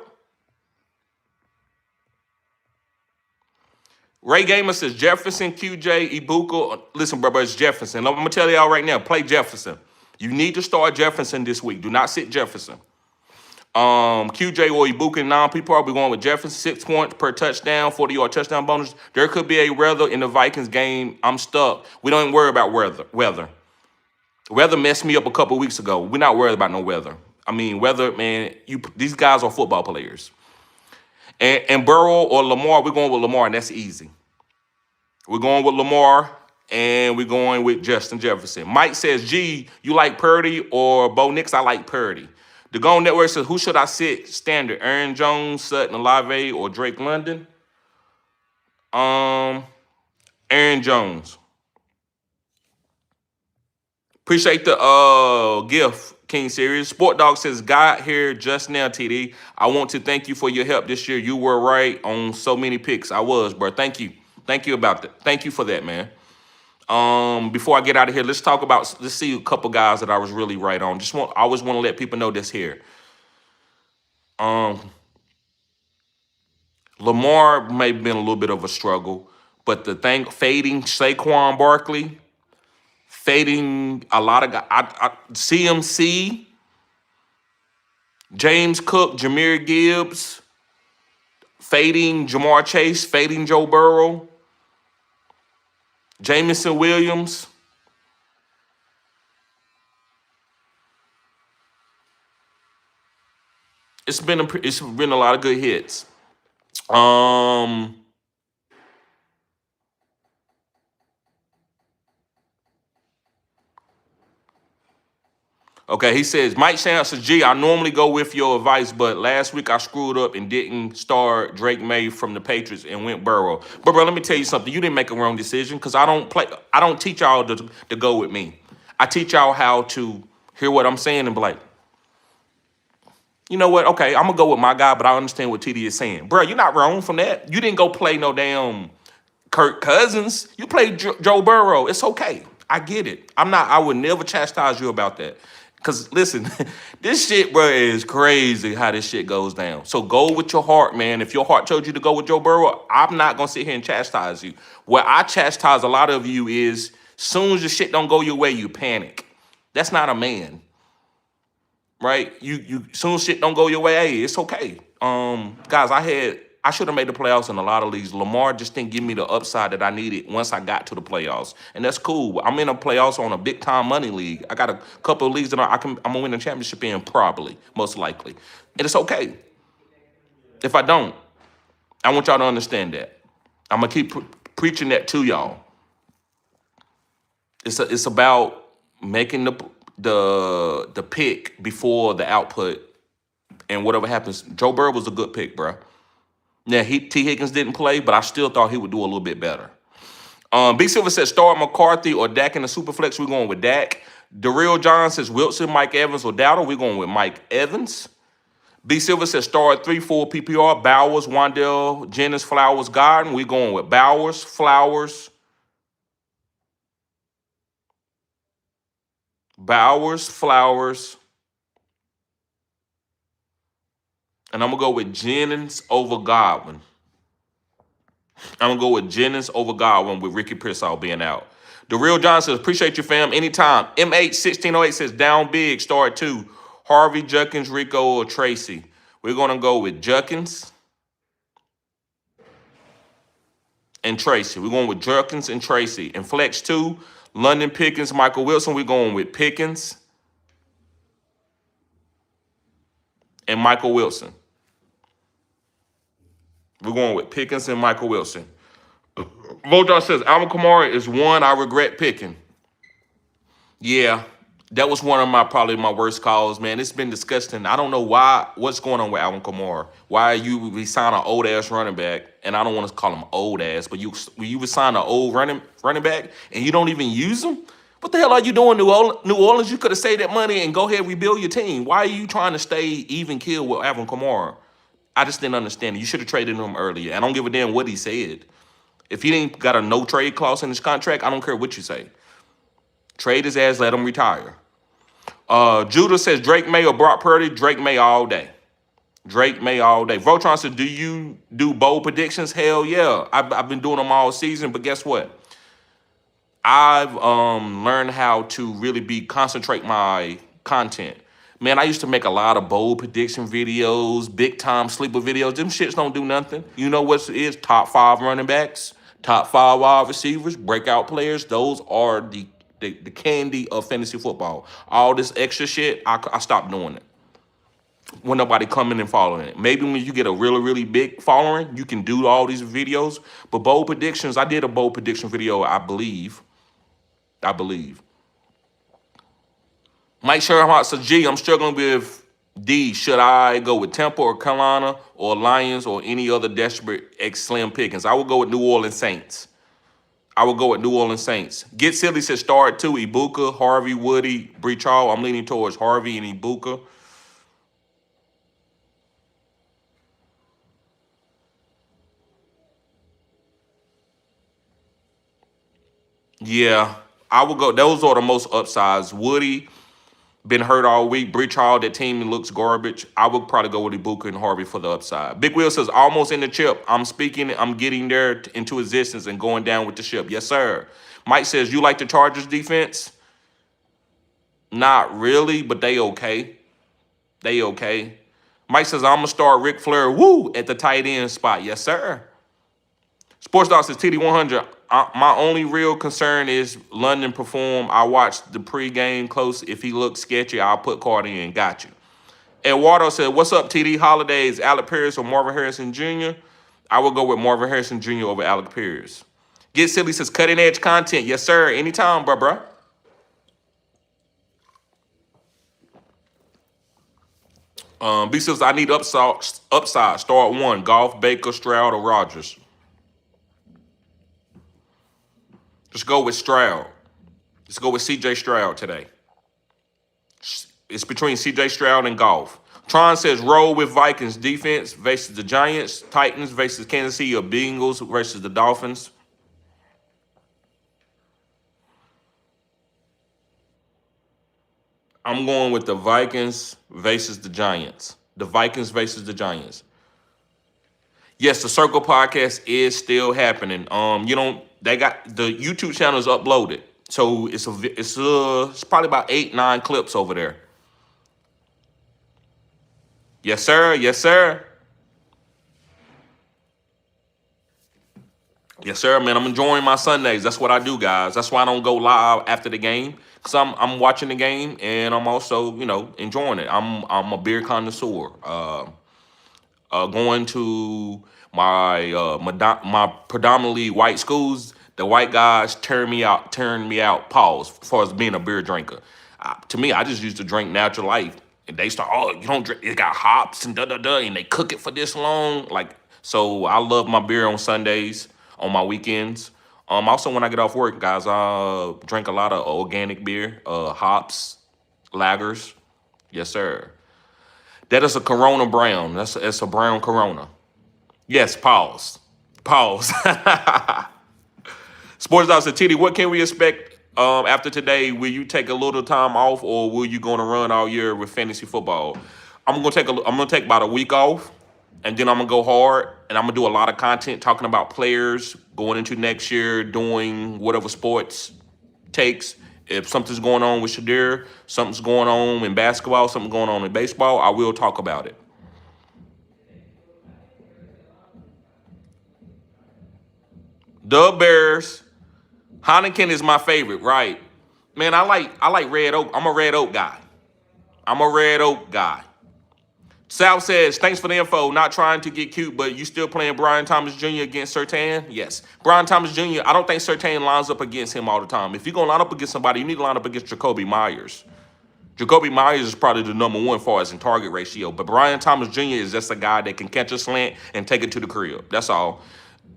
[SPEAKER 1] Ray Gamer says Jefferson, QJ, Ibuka. Listen, brother, it's Jefferson. I'm going to tell y'all right now, play Jefferson. You need to start Jefferson this week. Do not sit Jefferson. QJ or Ibuka, 9 people are going with Jefferson, 6 points per touchdown, 40-yard touchdown bonus. There could be a weather in the Vikings game. I'm stuck. We don't even worry about weather. Weather messed me up a couple weeks ago. We're not worried about no weather. I mean, weather, man, these guys are football players. And Burrow or Lamar, we're going with Lamar, and that's easy. We're going with Lamar, and we're going with Justin Jefferson. Mike says, gee, you like Purdy or Bo Nix? I like Purdy. The Gone Network says, who should I sit standard? Aaron Jones, Sutton Olave, or Drake London? Aaron Jones. Appreciate the gift, King Series. Sport Dog says, got here just now, TD. I want to thank you for your help this year. You were right on so many picks. I was, bro. Thank you. Thank you about that. Thank you for that, man. Before I get out of here, let's see a couple guys that I was really right on. I always want to let people know this here. Lamar may have been a little bit of a struggle, But the thing, fading Saquon Barkley, fading a lot of guys, CMC, James Cook, Jahmyr Gibbs, fading Jamar Chase, fading Joe Burrow, Jamison Williams. It's been a lot of good hits. Um, Okay, he says, Mike Shannon says, G, I normally go with your advice, but last week I screwed up and didn't start Drake May from the Patriots and went Burrow. But bro, let me tell you something. You didn't make a wrong decision because I don't teach y'all to go with me. I teach y'all how to hear what I'm saying and be like, you know what? Okay, I'm gonna go with my guy, but I understand what TD is saying. Bro, you're not wrong from that. You didn't go play no damn Kirk Cousins. You played Joe Burrow. It's okay. I get it. I would never chastise you about that. Cause listen, this shit, bro, is crazy how this shit goes down. So go with your heart, man. If your heart told you to go with Joe Burrow, I'm not gonna sit here and chastise you. Where I chastise a lot of you is soon as the shit don't go your way, you panic. That's not a man. Right? You soon as shit don't go your way, hey, it's okay. Guys, I should have made the playoffs in a lot of leagues. Lamar just didn't give me the upside that I needed once I got to the playoffs. And that's cool. I'm in a playoffs on a big time money league. I got a couple of leagues that I'm gonna win a championship in, probably, most likely. And it's okay. If I don't, I want y'all to understand that. I'm gonna keep preaching that to y'all. It's about making the pick before the output, and whatever happens. Joe Burrow was a good pick, bro. Yeah, T. Higgins didn't play, but I still thought he would do a little bit better. B. Silver says start McCarthy or Dak in the Superflex. We're going with Dak. Darrell John says Wilson, Mike Evans, or Dowdle. We're going with Mike Evans. B. Silver says start 3-4 PPR. Bowers, Wandell, Jennings, Flowers, Garden. We're going with Bowers, Flowers, and I'm going to go with Jennings over Godwin. I'm going to go with Jennings over Godwin with Ricky Pearsall being out. The Real John says, appreciate you, fam. Anytime. MH1608 says, down big, start 2. Harvey, Judkins, Rico, or Tracy. We're going to go with Judkins and Tracy. We're going with Judkins and Tracy. And Flex 2, London Pickens, Michael Wilson. We're going with Pickens and Michael Wilson. We're going with Pickens and Michael Wilson. Vojar says, Alvin Kamara is one I regret picking. Yeah, that was one of probably my worst calls, man. It's been disgusting. I don't know what's going on with Alvin Kamara. Why you sign an old-ass running back, and I don't want to call him old-ass, but you would sign an old running back, and you don't even use him? What the hell are you doing, New Orleans? You could have saved that money and go ahead and rebuild your team. Why are you trying to stay even keel with Alvin Kamara? I just didn't understand it. You should have traded him earlier. I don't give a damn what he said. If he ain't got a no trade clause in his contract, I don't care what you say. Trade his ass, let him retire. Judah says Drake May or Brock Purdy. Drake May all day. Drake May all day. Voltron says, do you do bold predictions? Hell yeah. I've been doing them all season, but guess what? I've learned how to really concentrate my content. Man, I used to make a lot of bold prediction videos, big time sleeper videos. Them shits don't do nothing. You know what it is? Top 5 running backs, top 5 wide receivers, breakout players. Those are the candy of fantasy football. All this extra shit, I stopped doing it. When nobody coming and following it. Maybe when you get a really, really big following, you can do all these videos. But bold predictions, I did a bold prediction video, I believe. Mike Sherhart says, G, I'm struggling with D. Should I go with Tampa or Carolina or Lions or any other desperate slim pickings? I would go with New Orleans Saints. Get Silly says start 2. Ibuka, Harvey, Woody, Breach Hall. I'm leaning towards Harvey and Ibuka. Yeah, I would go. Those are the most upsides. Woody, Been hurt all week. Breach Hall, that team looks garbage. I would probably go with Ibuka and Harvey for the upside. Big Will says, almost in the chip. I'm speaking, I'm getting there into existence and going down with the ship. Yes, sir. Mike says, you like the Chargers defense? Not really, but they okay. They okay. Mike says, I'm going to start Ric Flair, woo, at the tight end spot. Yes, sir. Sports Dog says, TD100, my only real concern is London perform. I watched the pregame close. If he looks sketchy, I'll put Carter in. Got you. Eduardo said, what's up, TD? Holidays, Alec Pierce or Marvin Harrison Jr.? I would go with Marvin Harrison Jr. over Alec Pierce. Get Silly says, cutting edge content. Yes, sir. Anytime, bruh. B says, I need upside. Start one. Golf, Baker, Stroud, or Rodgers. Just go with Stroud. Let's go with C.J. Stroud today. It's between C.J. Stroud and Golf. Tron says, roll with Vikings defense versus the Giants, Titans versus Kansas City, or Bengals versus the Dolphins. I'm going with the Vikings versus the Giants. The Vikings versus the Giants. Yes, the Circle podcast is still happening. They got the YouTube channel is uploaded, so it's probably about 8-9 clips over there. Yes, sir. Yes, sir. Yes, sir, man. I'm enjoying my Sundays. That's what I do, guys. That's why I don't go live after the game, because I'm watching the game and I'm also, enjoying it. I'm a beer connoisseur. Going to my predominantly white schools, the white guys turned me out. Pause. As far as being a beer drinker, to me, I just used to drink Natural Life, and they start, oh, you don't drink. It got hops and and they cook it for this long, like. So I love my beer on Sundays, on my weekends. Also when I get off work, guys, I drink a lot of organic beer, hops, lagers. Yes, sir. That is a Corona brown. It's a brown Corona. Yes, pause. Pause. Sports Dog said, TD, what can we expect after today? Will you take a little time off, or will you going to run all year with fantasy football? I'm gonna take about a week off, and then I'm gonna go hard, and I'm gonna do a lot of content talking about players going into next year, doing whatever sports takes. If something's going on with Shadir, something's going on in basketball, something going on in baseball, I will talk about it. The Bears. Heineken is my favorite, right? Man, I like Red Oak. I'm a Red Oak guy. Sal says, thanks for the info. Not trying to get cute, but you still playing Brian Thomas Jr. against Surtain? Yes. Brian Thomas Jr., I don't think Surtain lines up against him all the time. If you're going to line up against somebody, you need to line up against Jacoby Myers. Jacoby Myers is probably the number one for us in target ratio, but Brian Thomas Jr. is just a guy that can catch a slant and take it to the crib. That's all.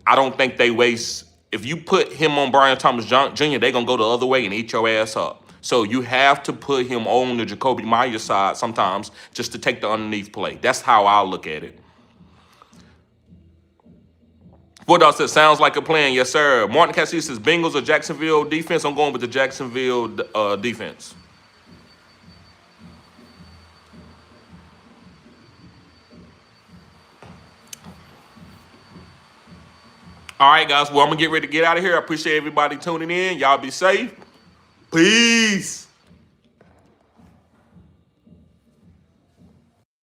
[SPEAKER 1] I don't think they waste. If you put him on Brian Thomas Jr., they're going to go the other way and eat your ass up. So you have to put him on the Jacoby Myers side sometimes just to take the underneath play. That's how I look at it. Bulldog says, sounds like a plan. Yes, sir. Martin Cassidy says, Bengals or Jacksonville defense? I'm going with the Jacksonville defense. All right, guys. Well, I'm going to get ready to get out of here. I appreciate everybody tuning in. Y'all be safe. Peace.